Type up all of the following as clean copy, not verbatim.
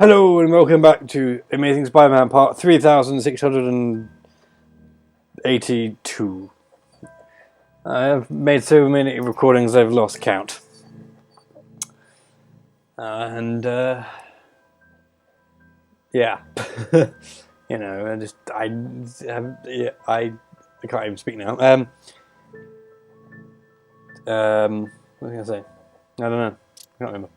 Hello and welcome back to Amazing Spider-Man Part 3682. I have made so many recordings I've lost count. Yeah, I can't even speak now. What was I gonna say? I don't know. I can't remember.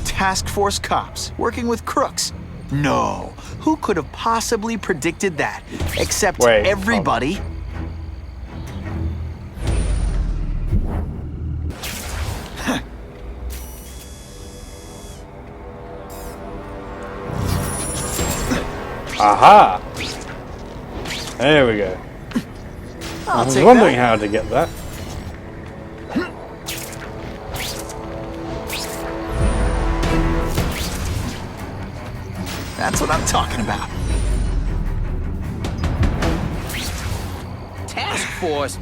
Task Force cops working with crooks. No, who could have possibly predicted that? Except everybody. Aha! There we go. I was wondering how to get that. That's what I'm talking about. Task Force?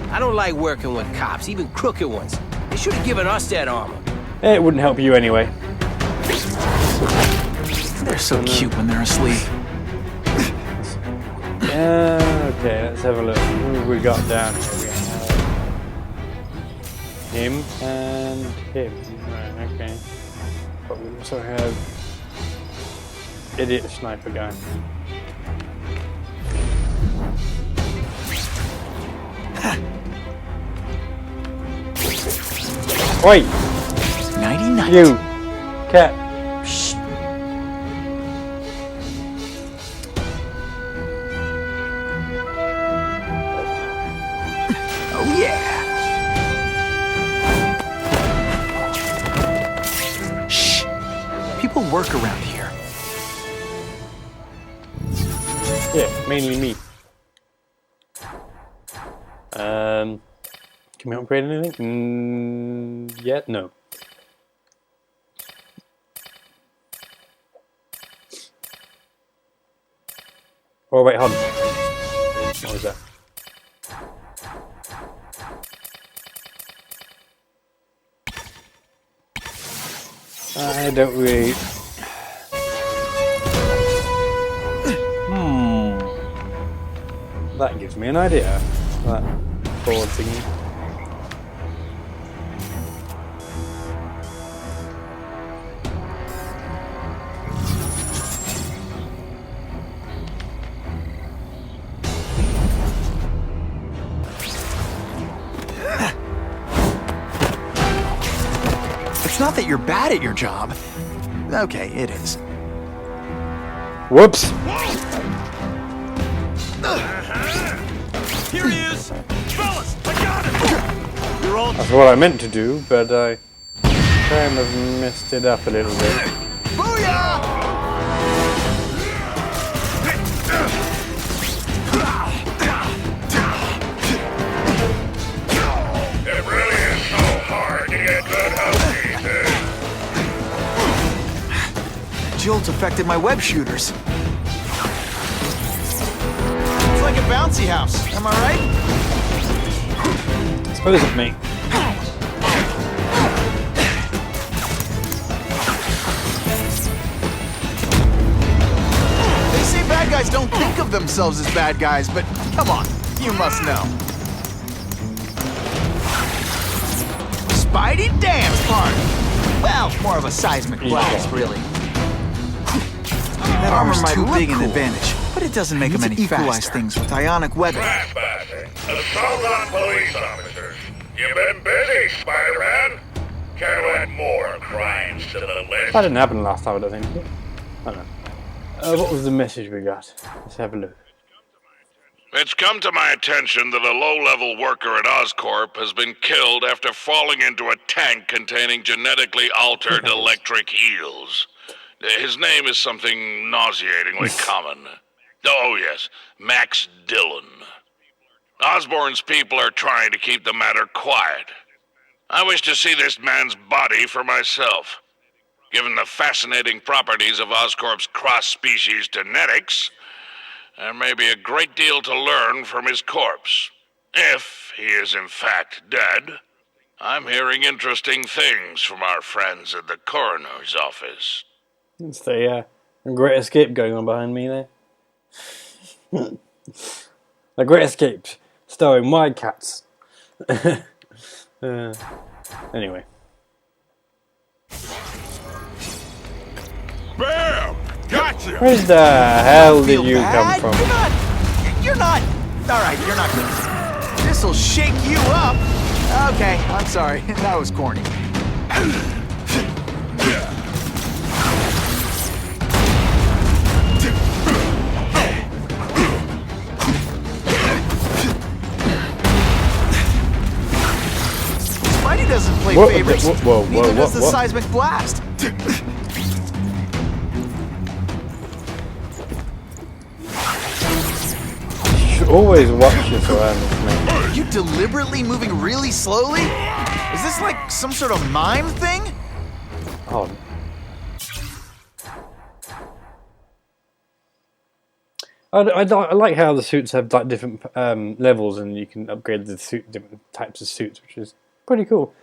I don't like working with cops, even crooked ones. They should have given us that armor. It wouldn't help you anyway. They're so cute when they're asleep. Okay, let's have a look. Who have we got down here? We have him and him. Right, okay. But we also have idiot sniper guy. Oi! Nighty-night. You! Cat! Shh! Oh yeah! Shh! People work around here. Yeah, mainly me. Can we upgrade anything? Yet? No. Oh wait, hold on. What was that? I don't really... That gives me an idea. That board thingy. It's not that you're bad at your job. Okay, it is. Whoops! Here he is! Fellas, I got him! You're all... That's what I meant to do, but I kind of messed it up a little bit. Booyah! It really is so hard to get good housekeeping. Jolt affected my web shooters. It's like a bouncy house, am I right? I suppose it may. They say bad guys don't think of themselves as bad guys, but come on, you must know. Spidey dance party! Well, more of a seismic blast, really. That armor's too big an advantage, but it doesn't make them any faster. Equalize things with ionic webbing. Assault on police officers. You've been busy, Spider-Man. Care to add more crimes to the list? That didn't happen last time, I don't think. I don't know. What was the message we got? Let's have a look. It's come to my attention that a low-level worker at Oscorp has been killed after falling into a tank containing genetically altered electric eels. His name is something nauseatingly common. Oh yes, Max Dillon. Osborn's people are trying to keep the matter quiet. I wish to see this man's body for myself. Given the fascinating properties of Oscorp's cross-species genetics, there may be a great deal to learn from his corpse. If he is in fact dead. I'm hearing interesting things from our friends at the coroner's office. It's the Great Escape going on behind me there. The Great Escape, starring my cats. Anyway. Bam! Gotcha! Where the hell did Feel you bad? come from? You're not. All right, you're not good. This'll shake you up. Okay, I'm sorry. That was corny. Spidey doesn't play What? favorites. Whoa, Neither does the what? seismic blast. Always watch your surroundings, mate. Are you deliberately moving really slowly? Is this like some sort of mime thing? Oh. I like how the suits have like different levels, and you can upgrade the suit, different types of suits, which is pretty cool.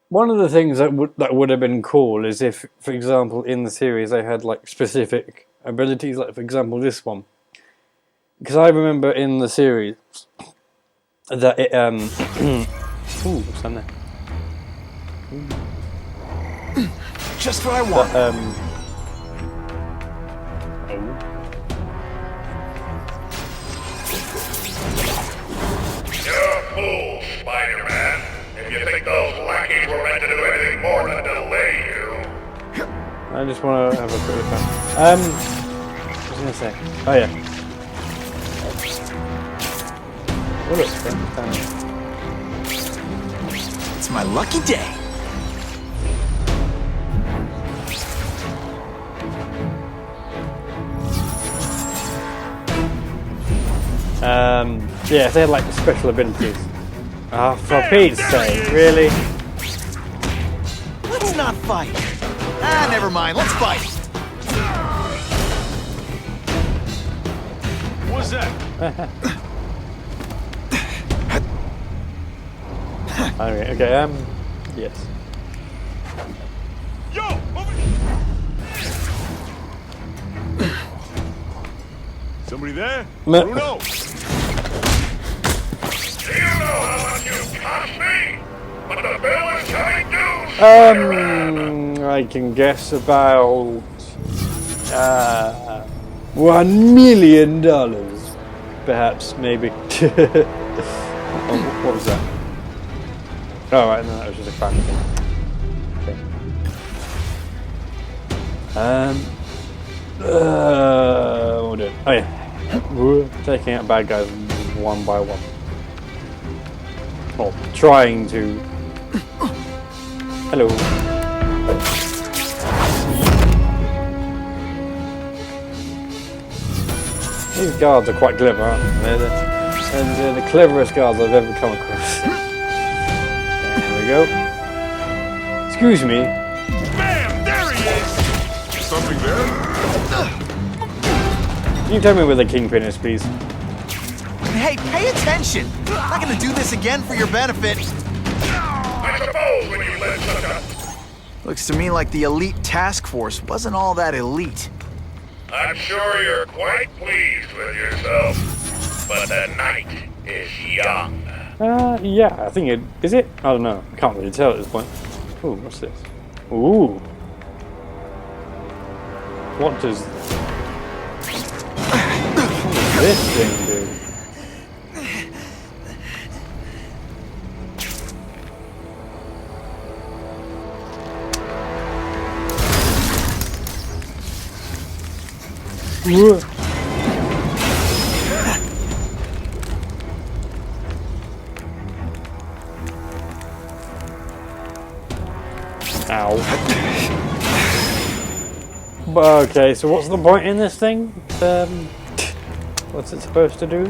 One of the things that would have been cool is if, for example, in the series they had like specific abilities, like for example this one, because I remember in the series that it ooh, what's that there? Just what I want. You're a fool, Spider-Man. If you think those lackeys were meant to do anything more than delay you. I just want to have a quick look at. What was I going to say? Oh yeah. What is that? It's my lucky day. Yeah, if they had like special abilities. Ah, for Pete's sake, really? Let's not fight. Ah, never mind. Let's fight. What's that? Okay, yes. Yo! Over. Somebody there? No. Bruno! Do you know how much you cost me? But the bill is coming due. I can guess about $1 million, perhaps, maybe. Oh, what was that? Oh, right, no, that was just a fan thing. Okay. What we're doing? Oh yeah, we're taking out bad guys one by one. Or trying to. Hello. These guards are quite clever, aren't they? They're the cleverest guards I've ever come across. There we go. Excuse me. Bam! There he is! Something there? Can you tell me where the Kingpin is, please? Hey, pay attention. I'm not gonna do this again for your benefit. I suppose when you let such a... Looks to me like the elite task force wasn't all that elite. I'm sure you're quite pleased with yourself. But the night is young. Yeah, I think it... Is it? I don't know. I can't really tell at this point. Ooh, what's this? Ooh. What does this thing do? Ooh. Ow. Okay, so what's the point in this thing? What's it supposed to do?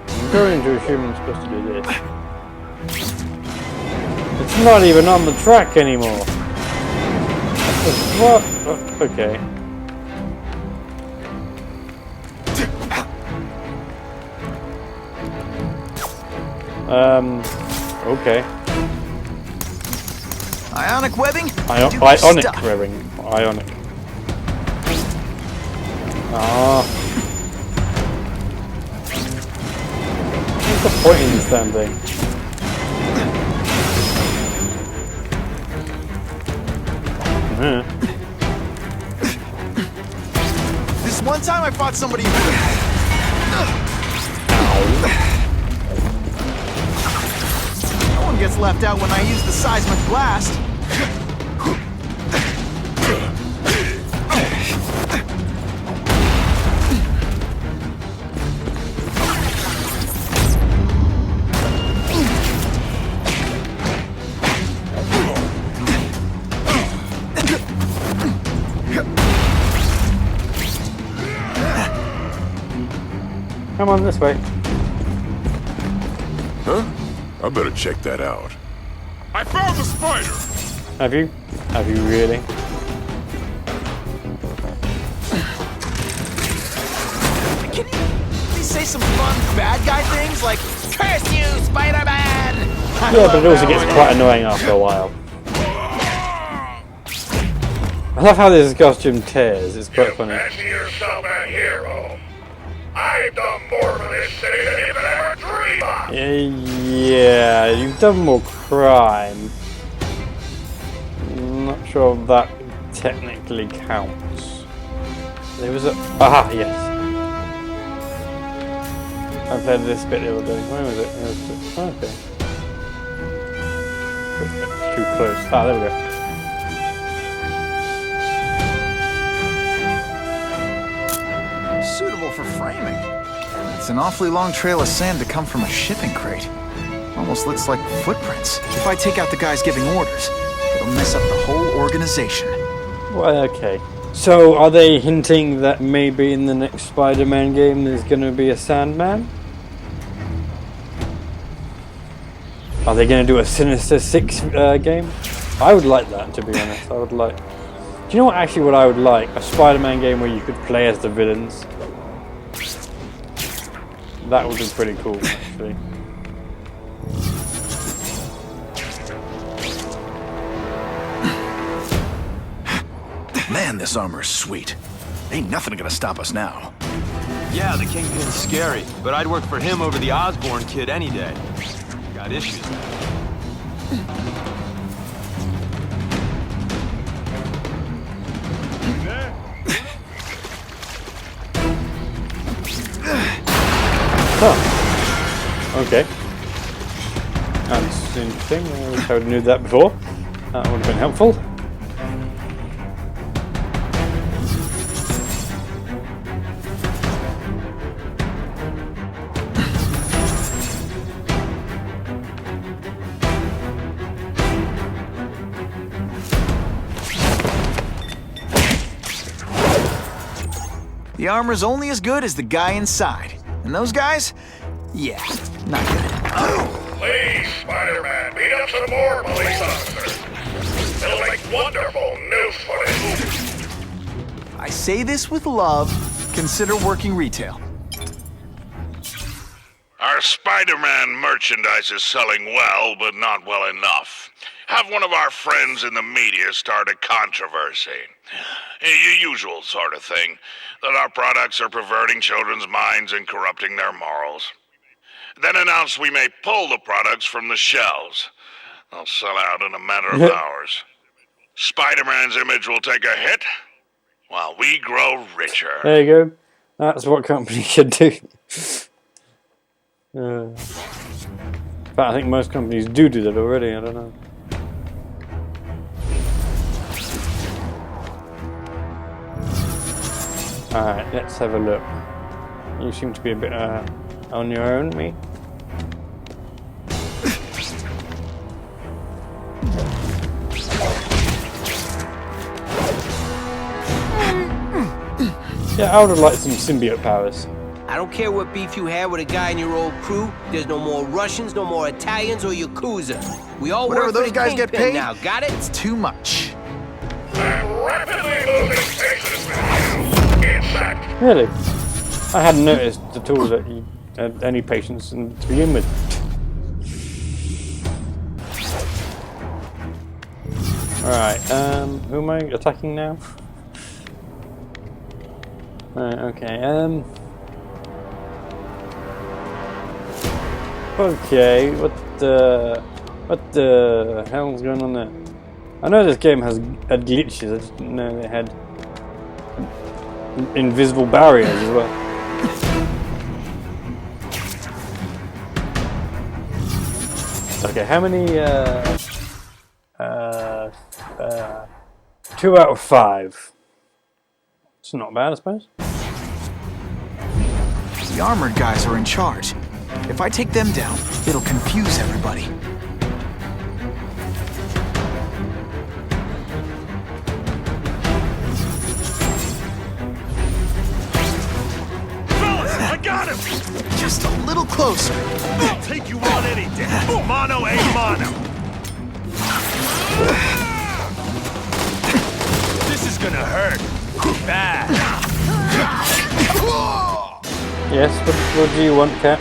I'm going to assume it's supposed to do this. It's not even on the track anymore. What? Okay. Okay. Ionic webbing? Do Ionic stuff. webbing. Ionic. Ah. What's the point in this damn thing? This one time I fought somebody who... No one gets left out when I use the seismic blast. Come on, this way. Huh? I better check that out. I found the spider! Have you? Have you really? Can you please say some fun bad guy things like, "Curse you, Spider-Man"? Yeah, but it also gets quite annoying after a while. I love how this costume tears, it's quite funny. Fancy yourself a hero. I've done more for this city than you could ever dream of. Yeah, you've done more crime. I'm not sure if that technically counts. There was a... Aha, yes. I played this bit the other day. Where was it? Okay. Too close. Ah, there we go. Suitable for framing. It's an awfully long trail of sand to come from a shipping crate. Almost looks like footprints. If I take out the guys giving orders, it'll mess up the whole organization. Well, okay. So, are they hinting that maybe in the next Spider-Man game there's going to be a Sandman? Are they going to do a Sinister Six game? I would like that, to be honest. I would like... Do you know what actually what I would like? A Spider-Man game where you could play as the villains. That would be pretty cool, actually. Man, this armor's sweet. Ain't nothing gonna stop us now. Yeah, the Kingpin's scary, but I'd work for him over the Osborn kid any day. Got issues. Huh. Okay. That's interesting. I wish I would have knew that before. That would have been helpful. The armor's only as good as the guy inside. And those guys? Yeah, not good. Please, Spider-Man, beat up some more police officers. It'll make wonderful news footage. I say this with love. Consider working retail. Our Spider-Man merchandise is selling well, but not well enough. Have one of our friends in the media start a controversy. Your usual sort of thing, that our products are perverting children's minds and corrupting their morals. Then announce we may pull the products from the shelves. They'll sell out in a matter of hours. Spider-Man's image will take a hit, while we grow richer. There you go. That's what companies should do. In fact, I think most companies do that already. I don't know. Alright, let's have a look. You seem to be a bit on your own, me. Yeah, I would have liked some symbiote powers. I don't care what beef you had with a guy in your old crew. There's no more Russians, no more Italians or Yakuza. We all Whatever work for those the guys get Kingpin paid, now, got it? It's too much. I'm rapidly losing patience with you. In fact, Really? I hadn't noticed at all that you had any patience to begin with. Alright, who am I attacking now? Right, okay, okay, what the hell's going on there? I know this game had glitches, I just didn't know they had invisible barriers as well. Okay, how many, 2 out of 5. It's not bad, I suppose. The armored guys are in charge. If I take them down, it'll confuse everybody. Fellas, I got him! Just a little closer. I'll take you on any day. Mono a mono. This is gonna hurt. Bad. Yes, what do you want, Cat?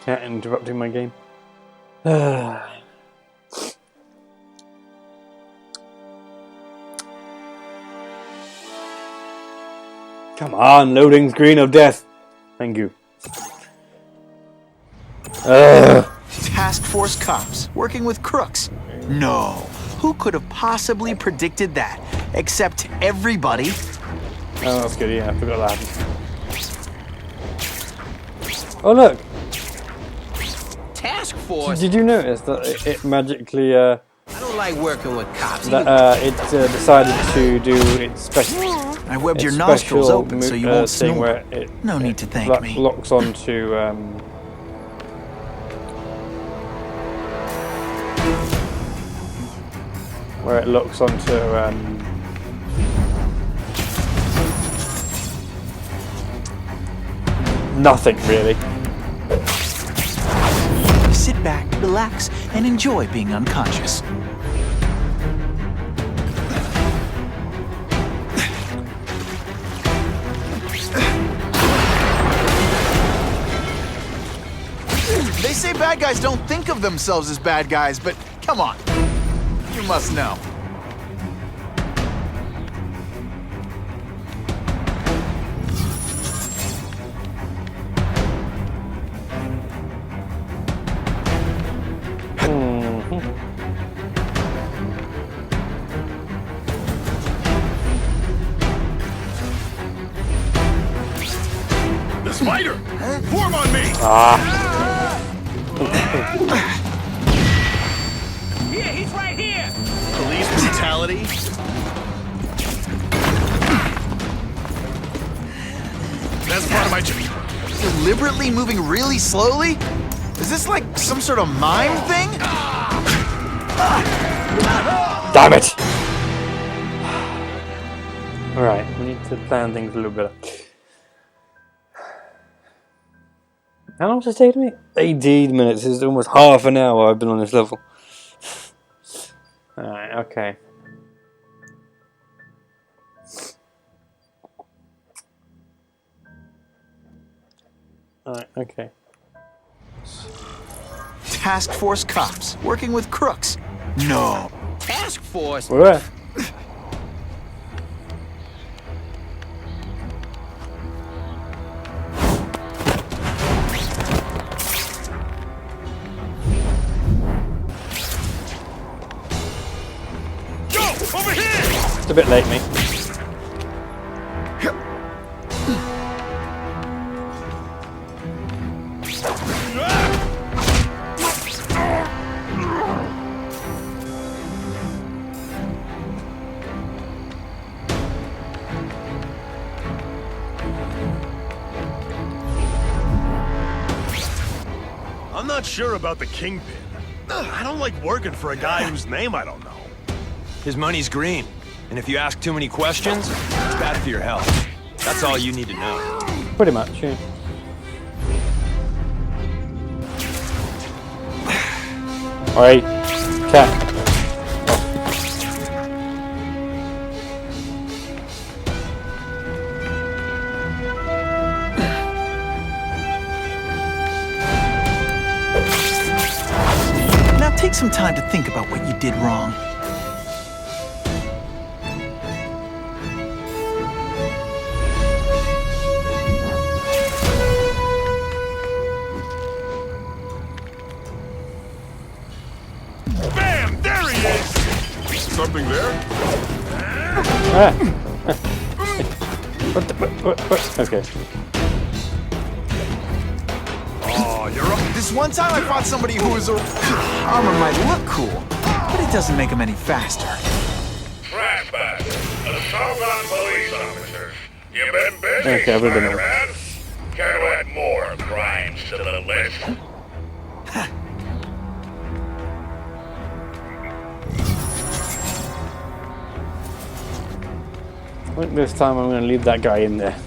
Cat interrupting my game. Come on, loading screen of death. Thank you. Task Force cops working with crooks. No. Who could have possibly predicted that? Except everybody. Oh, that's good, yeah, I forgot that happened. Oh, look! Task Force? Did you notice that it magically, I don't like working with cops. decided to do its special... I webbed your its nostrils special open so you won't thing snore. where it, No need to thank me. locks onto, where it locks onto, nothing really. Sit back, relax, and enjoy being unconscious. They say bad guys don't think of themselves as bad guys, but come on. You must know. The spider! Form on me! Here, he's right here! Police brutality? That's part of my job. Deliberately moving really slowly? Is this like some sort of mime thing? Damn it! Alright, we need to plan things a little better. How long does it take me? 18 minutes. It's almost half an hour I've been on this level. Alright, okay. Alright, okay. Task Force cops working with crooks. No. Task Force? Where? Over here! It's a bit late, mate. I'm not sure about the Kingpin. I don't like working for a guy whose name I don't know. His money's green, and if you ask too many questions, it's bad for your health. That's all you need to know. Pretty much, yeah. Alright, cat. Take some time to think about what you did wrong. Bam! There he is! Something there? Ah. What? Okay. Oh, you're up. This one time I fought somebody who was armor might look cool, but it doesn't make him any faster. Flashback. Assault on police officers. You've been busy, Okay, I've been Spider-Man. Care to add more crimes to the list? I think this time I'm going to leave that guy in there.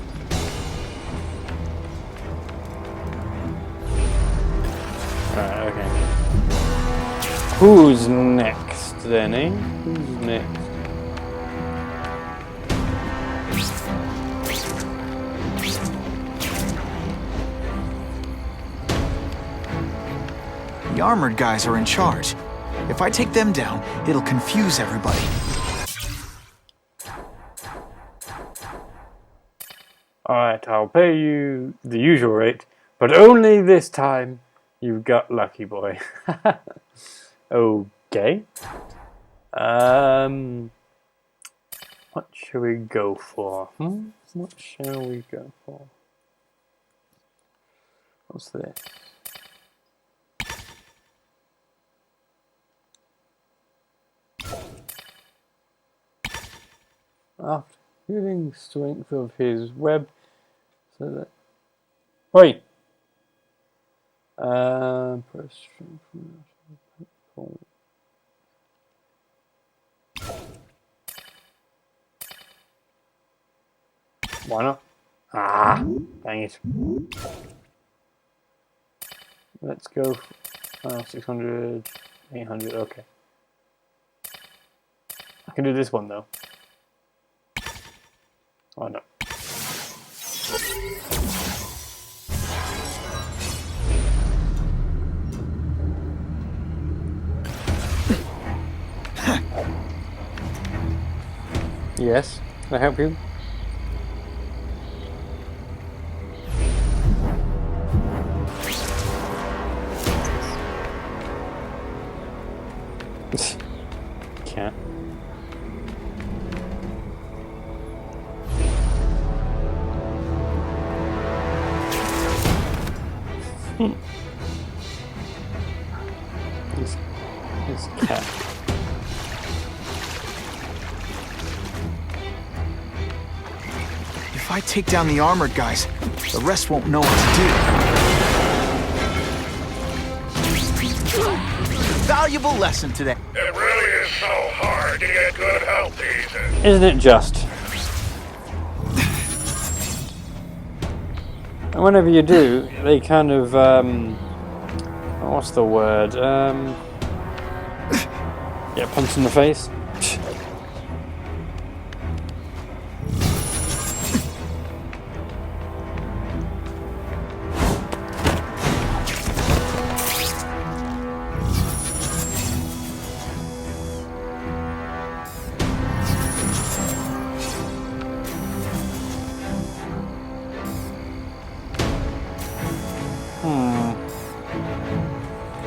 Right, okay. Who's next then, eh? Who's next? The armored guys are in charge. If I take them down, it'll confuse everybody. Alright, I'll pay you the usual rate, but only this time you've got lucky, boy. Okay. What shall we go for? What shall we go for? What's this? After using strength of his web, so that wait. Press strength. Why not? Ah, dang it. Let's go 600, 800, okay. I can do this one though. Oh no. Yes, can I help you? Can't. This cat. If I take down the armored guys, the rest won't know what to do. Valuable lesson today. It really is so hard to get good help these days. Isn't it just? And whenever you do, they kind of, what's the word? Get punched in the face.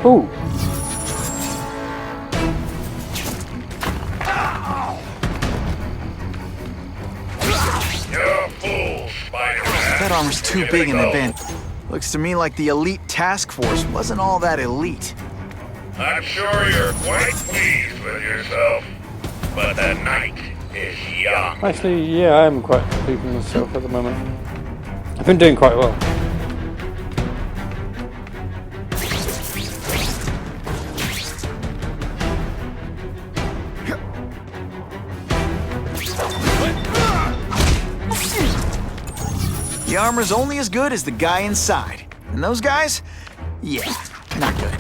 Ooh. You're a fool, Spider-Man. That armor's too Here big we an go. event. Looks to me like the elite task force wasn't all that elite. I'm sure you're quite pleased with yourself, but the night is young. Actually, yeah, I am quite pleased with myself at the moment. I've been doing quite well. The armor's only as good as the guy inside. And those guys? Yeah, not good.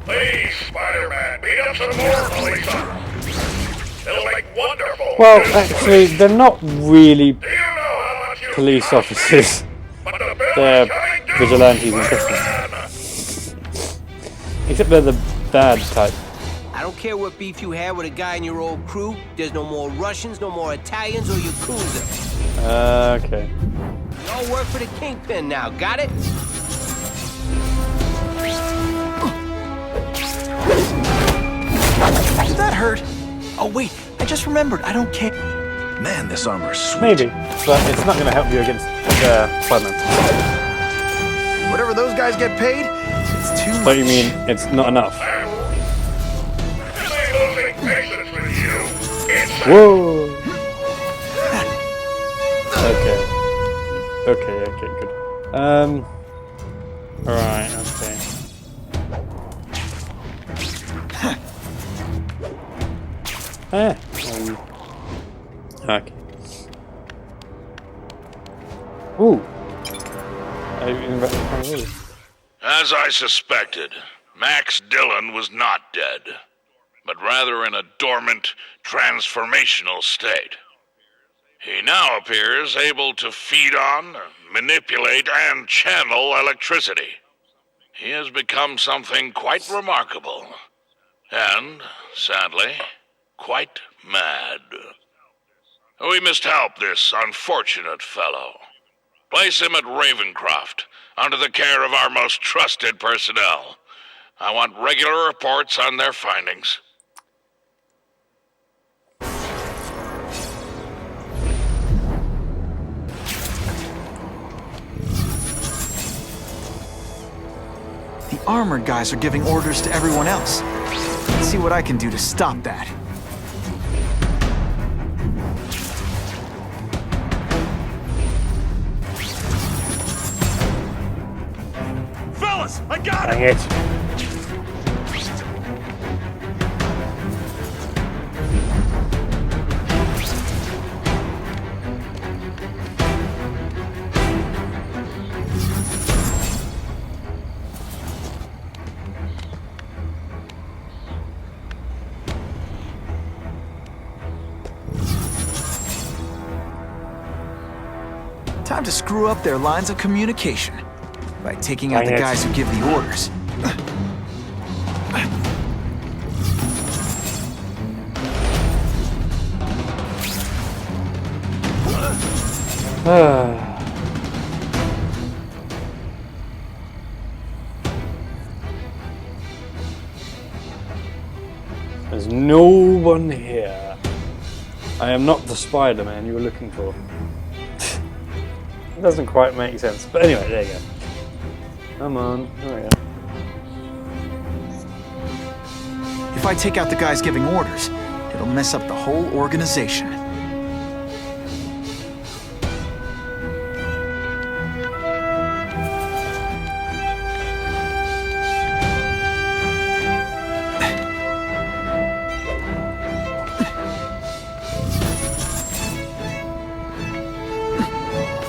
Please, Spider-Man, beat up some more police officers. It'll make wonderful. Well, news actually, stories. they're not really Do you know how much you police cost me? officers. But the bill They're is coming due, vigilantes and Spider-Man. Except they're dad type. I don't care what beef you had with a guy in your old crew. There's no more Russians, no more Italians, or Yakuza. Okay. You all work for the Kingpin now, got it? Did that hurt? Oh wait, I just remembered. I don't care. Man, this armor's sweet. Maybe, but it's not going to help you against Spider-Man. Whatever those guys get paid, it's too much. What do you mean it's not enough? Whoa! Okay, good. Alright, okay. Okay. Ooh! As I suspected, Max Dillon was not dead, but rather in a dormant, transformational state. He now appears able to feed on, manipulate, and channel electricity. He has become something quite remarkable, and, sadly, quite mad. We must help this unfortunate fellow. Place him at Ravencroft, under the care of our most trusted personnel. I want regular reports on their findings. The armored guys are giving orders to everyone else. Let's see what I can do to stop that. Fellas, I got Dang it! it. Time to screw up their lines of communication by taking out Dang the it. guys who give the orders. There's no one here. I am not the Spider-Man you were looking for. It doesn't quite make sense. But anyway, there you go. Come on. There we go. If I take out the guys giving orders, it'll mess up the whole organization.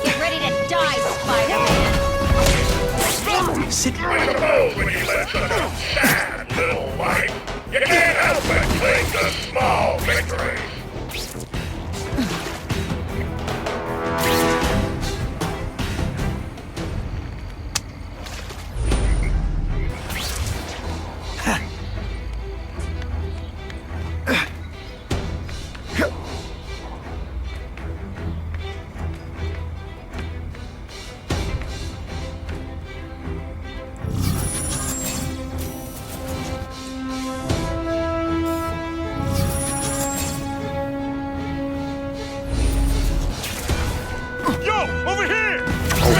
Get ready to die, Spider-Man! Sit. When you let such a sad little life, you can't help but cling to small victories. Yo, over here!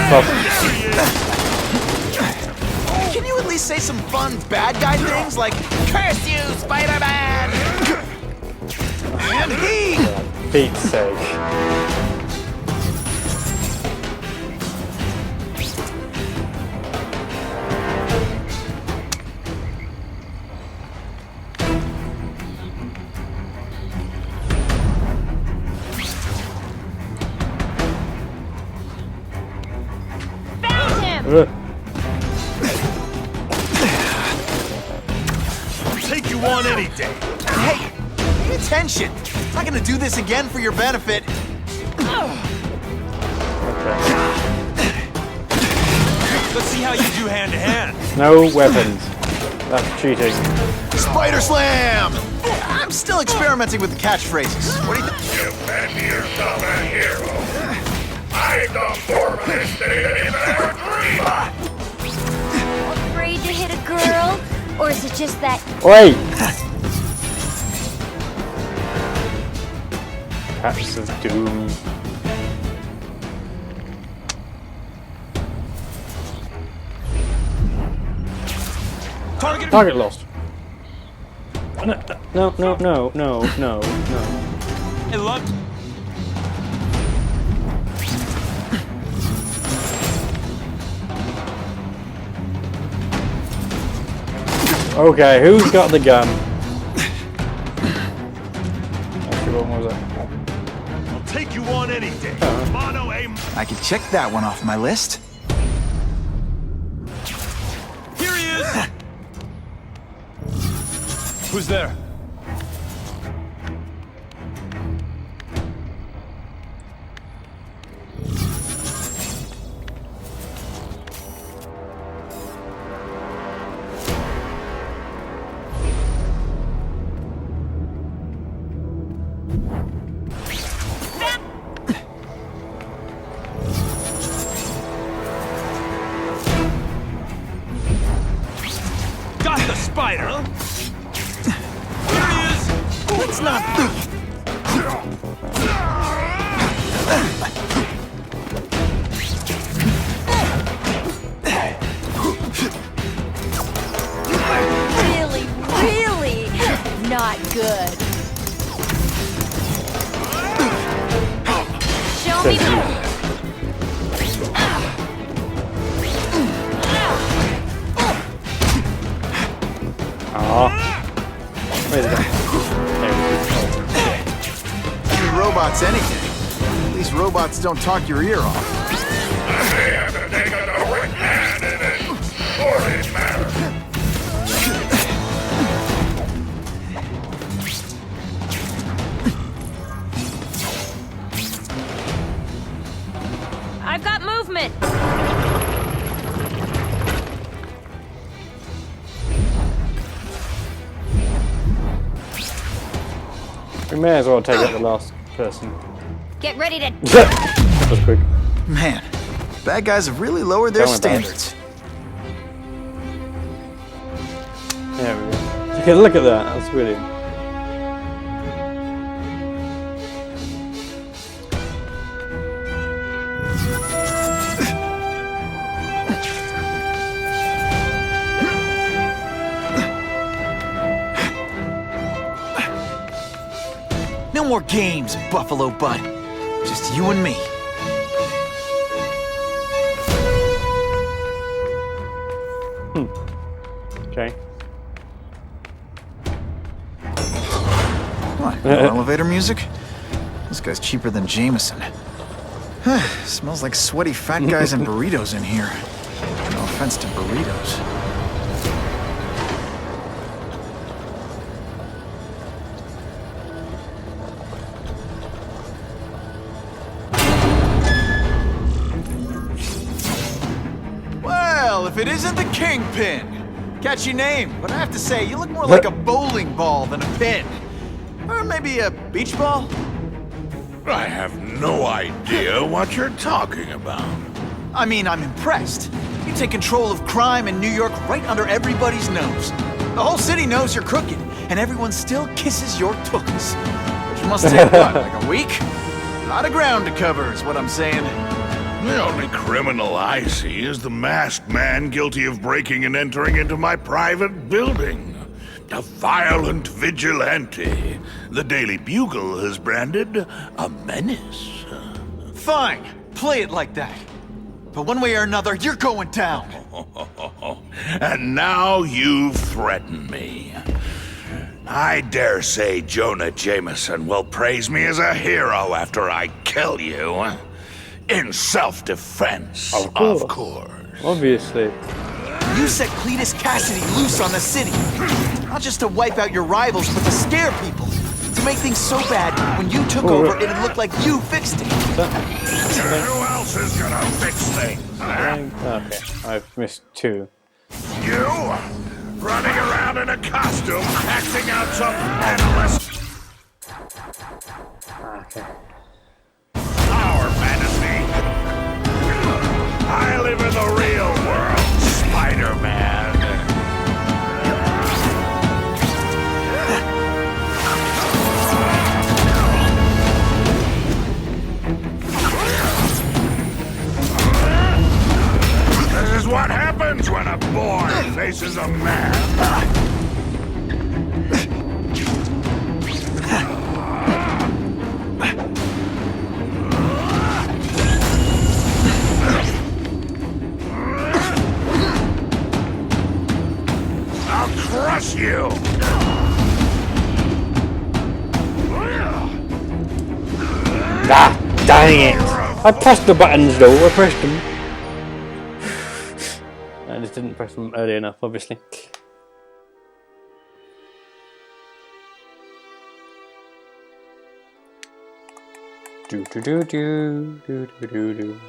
Oh, Can you at least say some fun bad guy things like "Curse you, Spider-Man"? And he. for Pete's sake. Found him! Take you on any day. Hey, pay attention. I'm not gonna do this again for your benefit. Let's see how you do hand to hand. No weapons. That's cheating. Spider Slam! I'm still experimenting with the catchphrases. What do you think? You bet yourself a hero. I don't for this day anymore. Afraid to hit a girl? Or is it just that Wait! Cats of Doom. Target lost. No. Hey, look. Okay, who's got the gun? Actually, what was it? I'll take you on any day. Mono aim. I can check that one off my list. Here he is. Who's there? Got the spider, huh? Here he is. Let's not. really, really not good? Show me the... Where's the gun? Robots anything. These robots don't talk your ear off. They have to take a direct hand in it. For this matter. I've got movement! We may as well take out the last person. Get ready to... That was quick. Man, bad guys have really lowered their Tell me about it. standards. There we go. Okay, look at that. That's brilliant. No more games, Buffalo Bud. Just you and me. Okay. What? No elevator music? This guy's cheaper than Jameson. Smells like sweaty fat guys and burritos in here. No offense to burritos. Well, if it isn't the Kingpin. Catchy name, but I have to say, you look more like a bowling ball than a pin. Or maybe a beach ball? I have no idea what you're talking about. I mean, I'm impressed. You take control of crime in New York right under everybody's nose. The whole city knows you're crooked, and everyone still kisses your tooks. Which must take, what, like a week? A lot of ground to cover is what I'm saying. The only criminal I see is the masked man guilty of breaking and entering into my private building. A violent vigilante. The Daily Bugle has branded a menace. Fine, play it like that. But one way or another, you're going down. And now you threaten me. I dare say Jonah Jameson will praise me as a hero after I kill you. In self-defense, of course. Obviously. You set Cletus Cassidy loose on the city. Not just to wipe out your rivals, but to scare people. To make things so bad, when you took over, it'd look like you fixed it. Who else is gonna fix things? Okay, I've missed two. You? running around in a costume, acting out some adolescent Okay. power fantasy. I live in the real world, Spider-Man. This is what happens when a boy faces a man. I'll crush you! Ah, dang it! I pressed the buttons though, I pressed them. I just didn't press them early enough, obviously. Do do do do do do do do.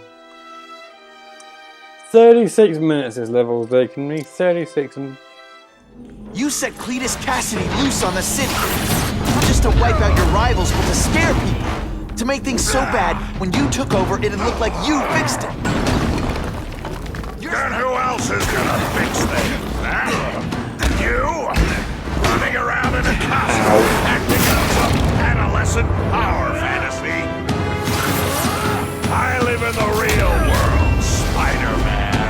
36 minutes this level's taken me. 36 and... You set Cletus Cassidy loose on the city. Not just to wipe out your rivals, but to scare people. To make things so bad, when you took over, it'd look like you fixed it. Then who else is gonna fix things, huh? You? Running around in a costume, acting out some adolescent power fantasy. I live in the real world, Spider-Man.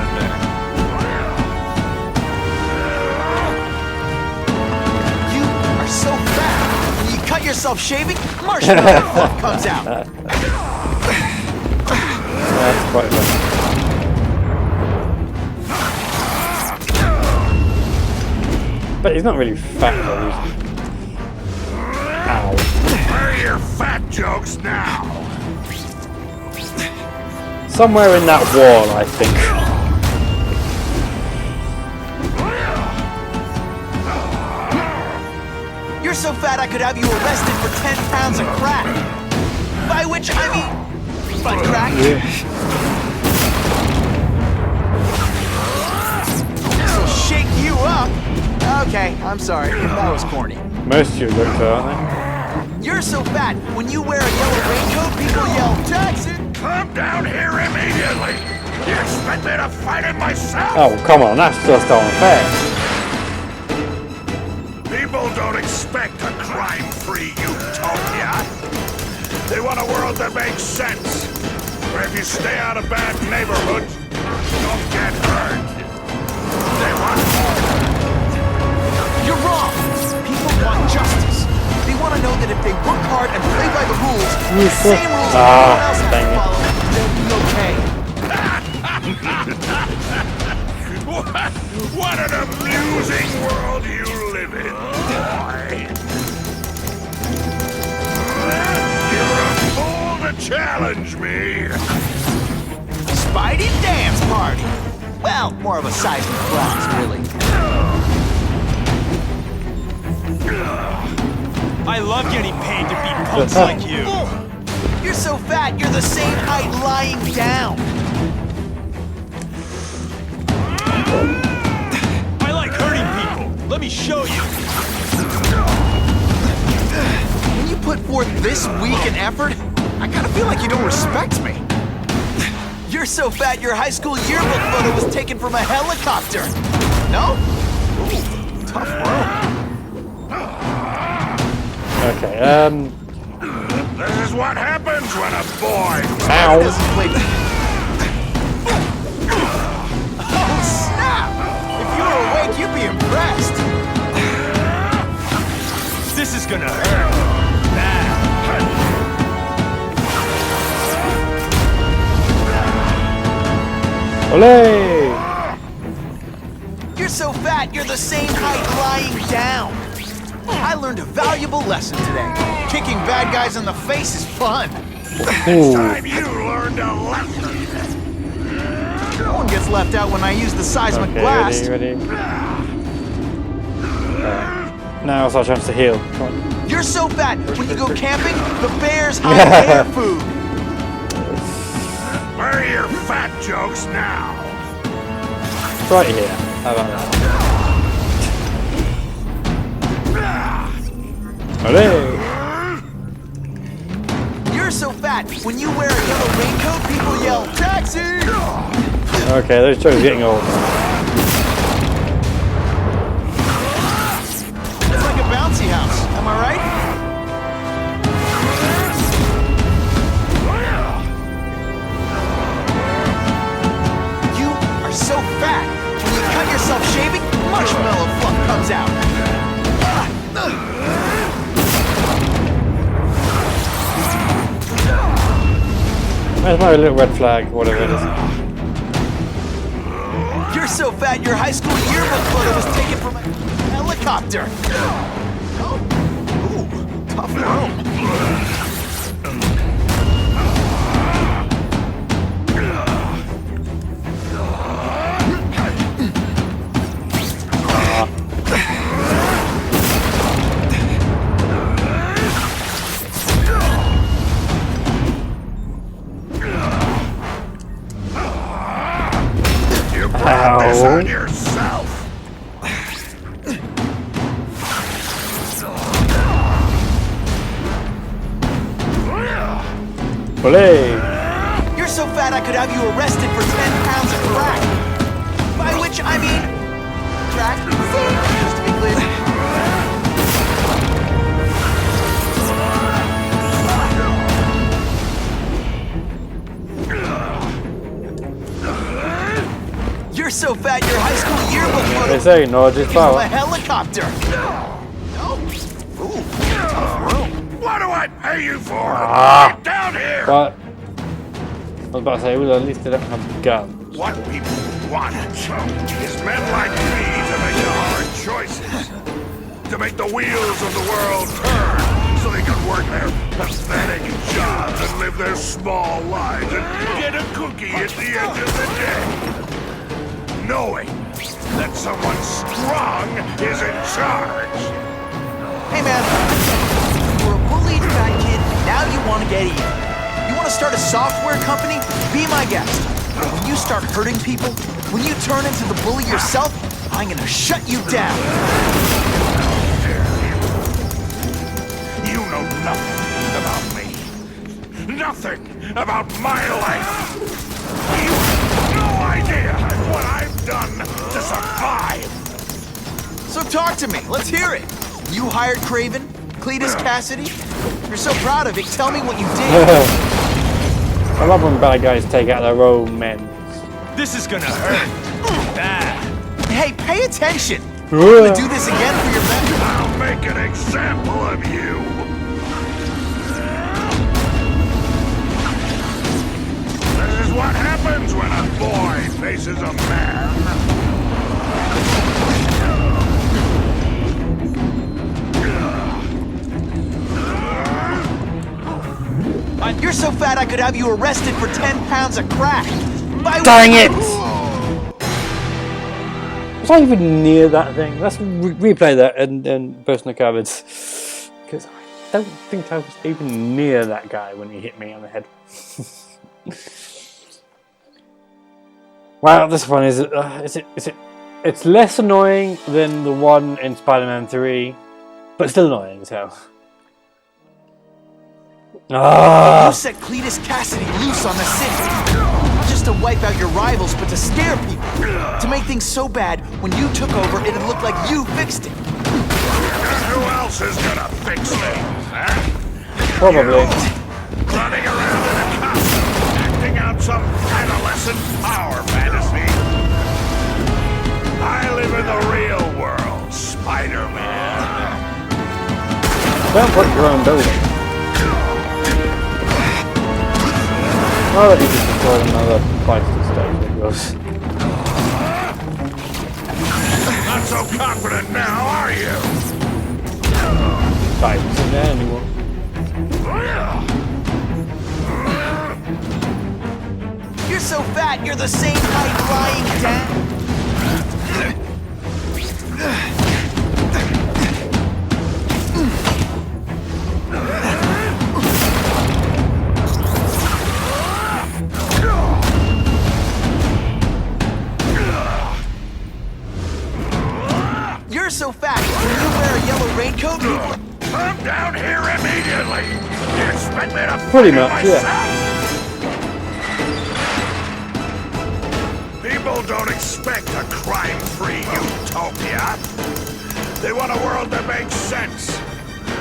You are so fat. When you cut yourself shaving, marshmallow fluff comes out. That's quite funny. But he's not really fat though, is he? Ow. Where are your fat jokes now? Somewhere in that wall, I think. You're so fat I could have you arrested for 10 pounds of crack. By which I mean, butt crack. This'll shake you up. Okay, I'm sorry. That was corny. Most of you look so, aren't You're so fat, when you wear a yellow raincoat, people yell, Jackson! Come down here immediately! You expect me to fight it myself? they? Oh, come on, that's just unfair. People don't expect a crime-free utopia. They want a world that makes sense. Where if you stay out of bad neighborhoods, don't get hurt. They want order. You're wrong! People want justice. They want to know that if they work hard and play by the rules, the same rules everyone else has to follow, they'll be okay. What an amusing world you live in, boy. You're a fool to challenge me. Spidey dance party! Well, more of a seismic blast, really. I love getting paid to beat punks like you. You're so fat, you're the same height lying down. I like hurting people. Let me show you. When you put forth this week an effort, I kind of feel like you don't respect me. You're so fat, your high school yearbook photo was taken from a helicopter. No? Ooh, tough room. Okay, This is what happens when a boy... Ow. Doesn't play... Oh, snap! If you were awake, you'd be impressed. This is gonna hurt. Bad. Olé! You're so fat, you're the same height lying down. I learned a valuable lesson today. Kicking bad guys in the face is fun. Next time you learned a lesson. No one gets left out when I use the seismic Okay, blast. ready. Now it's our chance to heal. Come on. You're so fat, when you go camping, the bears hide their food. Where are your fat jokes now? Right here. How about that? Olé! You're so fat, when you wear a yellow raincoat, people yell, taxi! Okay, those shows are getting old. It's like a bouncy house, am I right? You are so fat, when you cut yourself shaving, marshmallow fluff comes out. Where's my little red flag, whatever it is? You're so fat, your high school yearbook photo was taken from a helicopter. Oh, ooh, tough room. This on yourself. Olé! You're so fat I could have you arrested for 10 pounds of crack. By which I mean crack, just to be clear. You're so fat your high school yearbook photo They say no, just from a power. helicopter. No. Ooh, tough room. What do I pay you for? Get down here! But I was about to say, well, at least they don't have guns. What people want is men like me to make the hard choices. To make the wheels of the world turn so they can work their pathetic jobs and live their small lives and get a cookie at the end of the day. Knowing that someone strong is in charge. Hey man, you're a bullied fat kid, now you want to get even. You want to start a software company? Be my guest. When you start hurting people, when you turn into the bully yourself, I'm gonna shut you down. You know nothing about me. Nothing about my life. You have no idea what I've done to survive. So talk to me, let's hear it. You hired Craven, Cletus Cassidy? You're so proud of it, tell me what you did. I love when bad guys take out their own men. This is gonna hurt. Bad. Hey, pay attention. I'm gonna do this again for your benefit. I'll make an example of you. This is what happens when a boy faces a man. You're so fat I could have you arrested for 10 pounds of crack. Dang it! Was I even near that thing? Let's replay that and personal cupboards. Because I don't think I was even near that guy when he hit me on the head. Wow, this one is it's less annoying than the one in Spider-Man 3, but still annoying as hell. You set Cletus Cassidy loose on the city. Not just to wipe out your rivals, but to scare people. To make things so bad, when you took over, it'd look like you fixed it. And who else is gonna fix things, huh? Probably. You, running around in a costume, acting out some adolescent power fantasy. I live in the real world, Spider-Man. Don't put your own building. Oh, that he just destroyed another feisty stage, it was. Not so confident now, are you? Fight isn't there anymore. You're so fat, you're the same height lying down. You're so fat, when you wear a yellow raincoat, Come down here immediately! You expect me to Pretty fight it much, yeah. myself? People don't expect a crime-free utopia. They want a world that makes sense.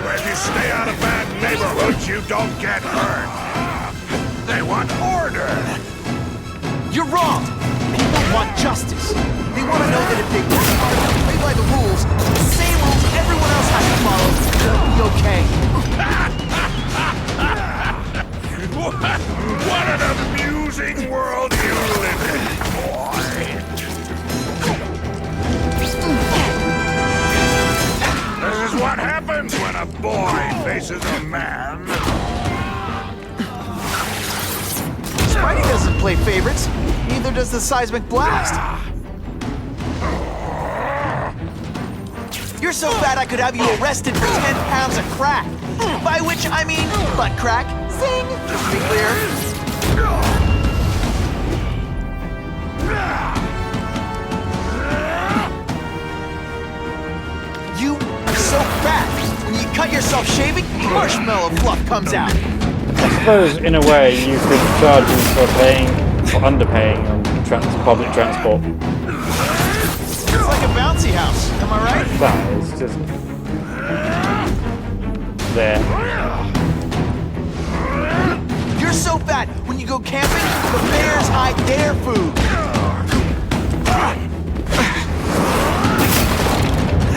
Where if you stay out of bad neighborhoods, you don't get hurt. They want order. You're wrong! People want justice. They want to know that if they work hard and play by the rules, the same rules everyone else has to follow, they'll be okay. What an amusing world you live in, boy. This is what happens when a boy faces a man. Spidey doesn't play favorites. Neither does the seismic blast. You're so fat I could have you arrested for 10 pounds of crack. By which I mean butt crack. Sing! Just to be clear. You are so fat. When you cut yourself shaving, marshmallow fluff comes out. I suppose, in a way, you could charge them for paying or underpaying on public transport. It's like a bouncy house. Am I right? That is just there. You're so fat, when you go camping, the bears hide their food.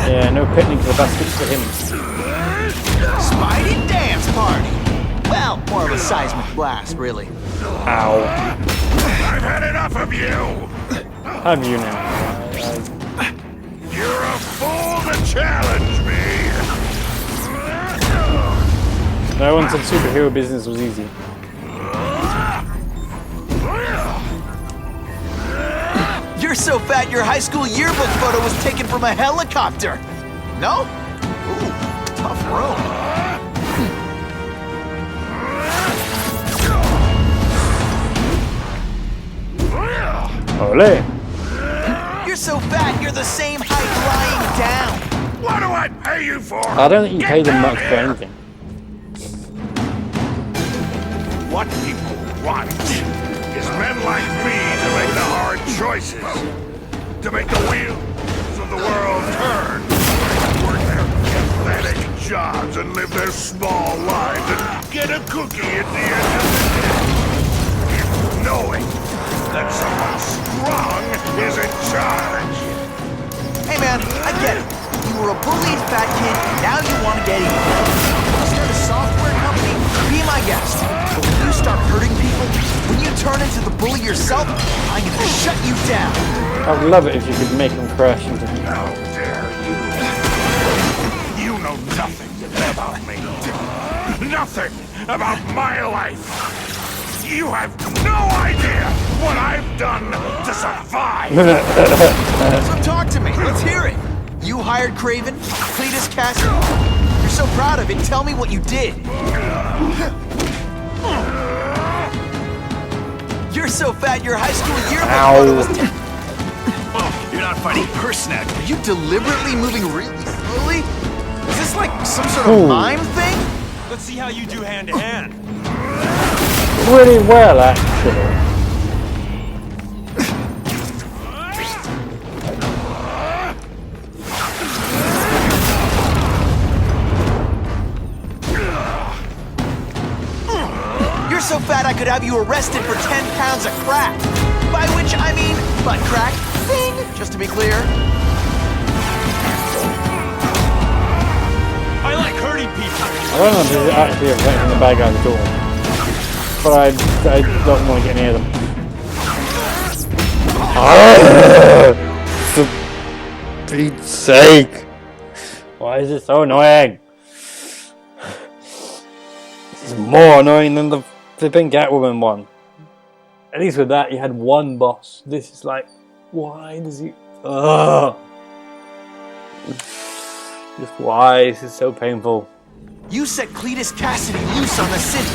Yeah, no picnic for the baskets for him. Spidey dance party. Well, more of a seismic blast, really. Ow. I've had enough of you. Have you now? You're a fool to challenge me. No one said superhero business was easy. You're so fat your high school yearbook photo was taken from a helicopter. No? Ooh, tough room. Ole. You're so fat you're the same height lying down. What do I pay you for? I don't think you Get pay them down much for here. anything. What people want is men like me to make the hard choices, to make the wheels of the world turn, work their pathetic jobs and live their small lives and get a cookie at the end of the day, knowing that someone strong is in charge. Hey man, I get it. You were a bullied fat kid, and now you want to get even. You start a software company, be my guest. But when you start hurting people, when you turn into the bully yourself, I'm gonna shut you down. I would love it if you could make them crash into me. How dare you? You know nothing about me. Nothing about my life. You have no idea what I've done to survive. So talk to me, let's hear it. You hired Craven, Cletus Cassidy. You're so proud of it, tell me what you did. You're so fat your high school yearbook photo was taken. You're not fighting her snack. Are you deliberately moving really slowly? Is this like some sort of mime thing? Let's see how you do hand to hand. Pretty well, actually. You're so fat I could have you arrested for 10 pounds of crack. By which I mean butt crack. Bing! Just to be clear. I like hurting people. I don't know if this is actually affecting the bad guys at all. But I don't want to get near them. For Pete's sake! Why is it so annoying? This is more annoying than the flipping Catwoman one. At least with that, you had one boss. This is like, why does he? Ugh. Just why? This is so painful. You set Cletus Cassidy loose on the city.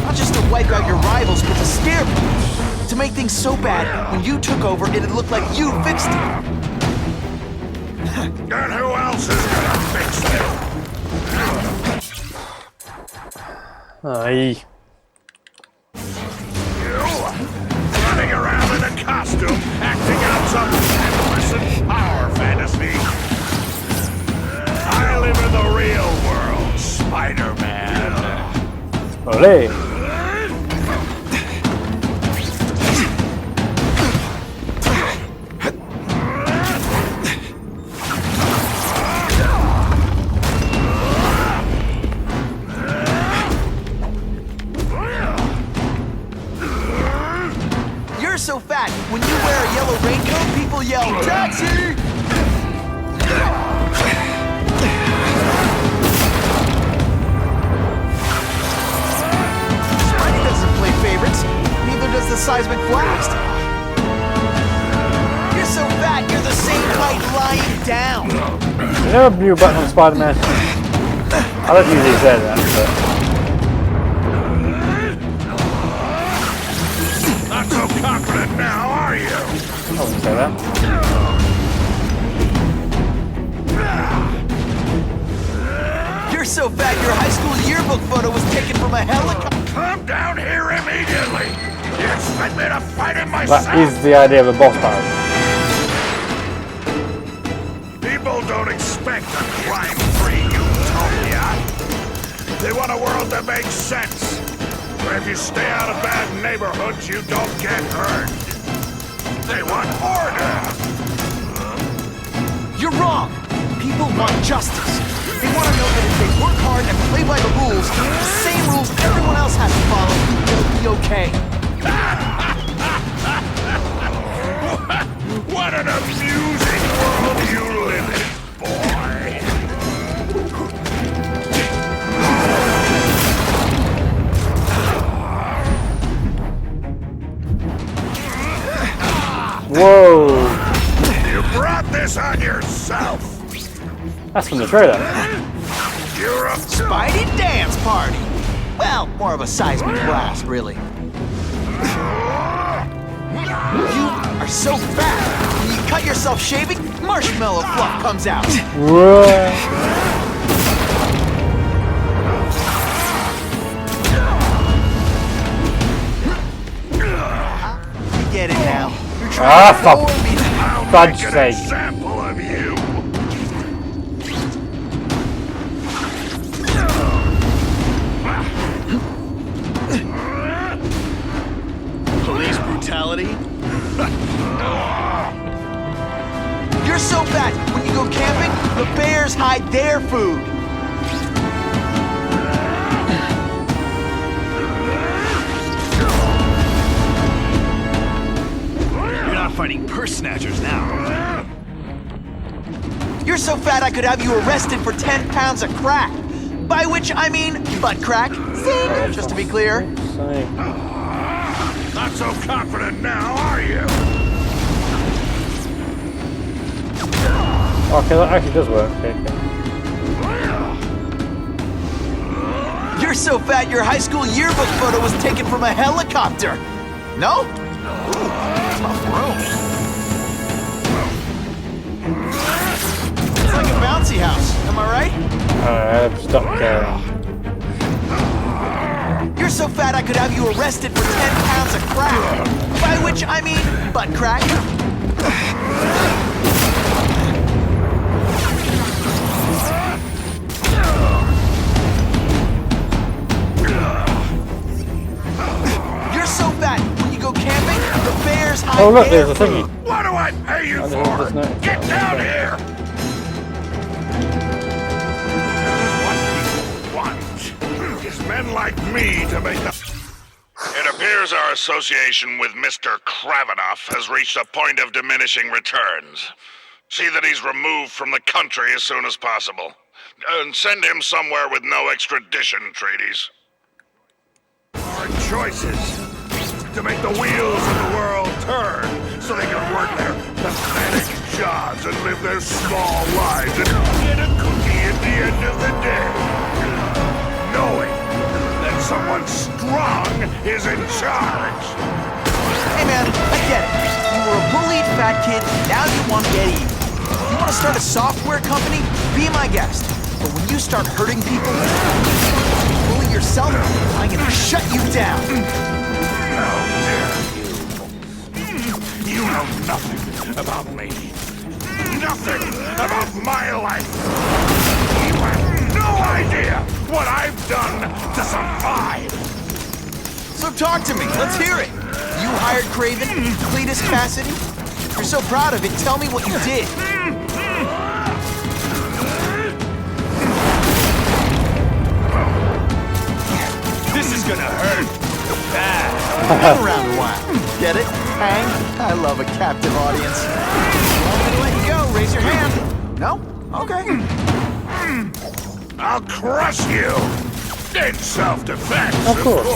Not just to wipe out your rivals, but to scare people. To make things so bad, when you took over, it'd look like you fixed it. And who else is gonna fix it? Aye. Running around in a costume, acting out some adolescent power fantasy. I live in the real world, Spider-Man. Ole. You're so fat, when you wear a yellow raincoat, people yell, "Taxi!" Spidey doesn't play favorites, neither does the seismic blast. You're so fat, you're the same height lying down. You never knew Batman Spider-Man. I don't usually say that, Not so confident now, are you? but I wouldn't say that. You're so fat, your high school yearbook photo was taken from a helicopter. Come down here immediately! You expect me to fight him myself? That is the idea of a boss battle. People don't expect a crime-free utopia. They want a world that makes sense, where if you stay out of bad neighborhoods, you don't get hurt. They want order. You're wrong. People want justice. They want to know that if they work hard and play by the rules, the same rules everyone else has to follow, it'll be okay. What an amusing world you live in, boy. Whoa! You brought this on yourself. That's from the trailer. You're a Spidey dance party. Well, more of a seismic blast, really. You are so fat. When you cut yourself shaving, marshmallow fluff comes out. Whoa. I get it now. You're Ah, trying to fuck. fool me. Fudge an sake. example of you. Police brutality? You're so fat, when you go camping, the bears hide their food. You're not fighting purse snatchers now. You're so fat I could have you arrested for 10 pounds of crack. By which I mean butt crack. Zing, just to be clear. Not so confident now, are you? Okay, that actually does work. Okay. You're so fat your high school yearbook photo was taken from a helicopter. No? Ooh, tough room. It's like a bouncy house, am I right? Stop caring. You're so fat I could have you arrested for 10 pounds of crack. By which I mean butt crack. You're so fat when you go camping, the bears hide Oh look, their there's a thingy. What do I pay you I for? just noticed Get that. down here! What people want is men like me to make the... It appears our association with Mr. Kravinoff has reached a point of diminishing returns. See that he's removed from the country as soon as possible. And send him somewhere with no extradition treaties. Our choices to make the wheels of the world turn so they can work their pathetic jobs and live their small lives and get a cookie at the end of the day. Knowing that someone strong is in charge. Hey man, I get it. You were a bullied fat kid, now you want to get even. You want to start a software company? Be my guest. But when you start hurting people, pulling yourself, I'm gonna shut you down. You know nothing about me. Nothing about my life. You have no idea what I've done to survive. So talk to me, let's hear it. You hired Craven, Cletus Cassidy? If you're so proud of it, tell me what you did. This is gonna hurt. Bad. Been around a while. Get it? Hang? I love a captive audience. Want me to let you go? Raise your hand. No? Okay. I'll crush you. In self-defense, Of course.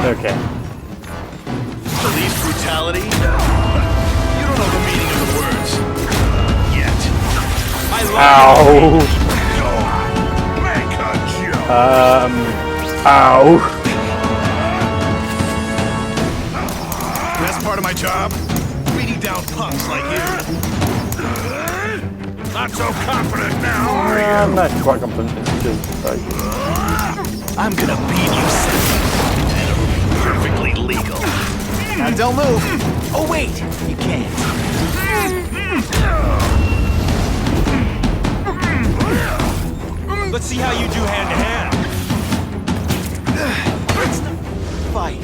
Okay. Police brutality? You don't know the meaning of the words. Yet. I love Ow. Go on, make a joke. Ow. Best part of my job? Beating down punks like you. Not so confident now, are you? I'm not quite confident. It's just like... I'm gonna beat you, Seth. And it'll be perfectly legal. Now don't move. Oh wait, you can't. Let's see how you do hand to hand. Fight.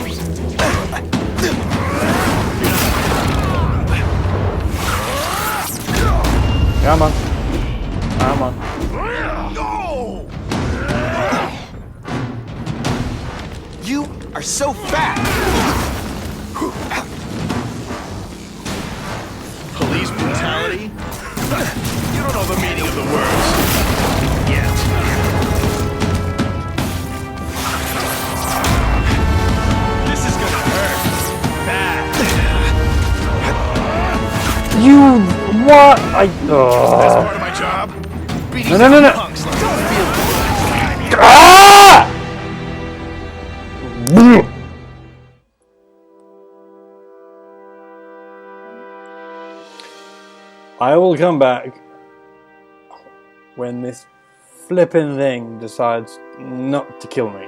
Come on. Come on. You are so fat. Police brutality? You don't know the meaning of the words. Yet. This is gonna hurt. Bad. You... What? Best part of my job? Beating No. down punks like you. Ah! I will come back when this flippin' thing decides not to kill me.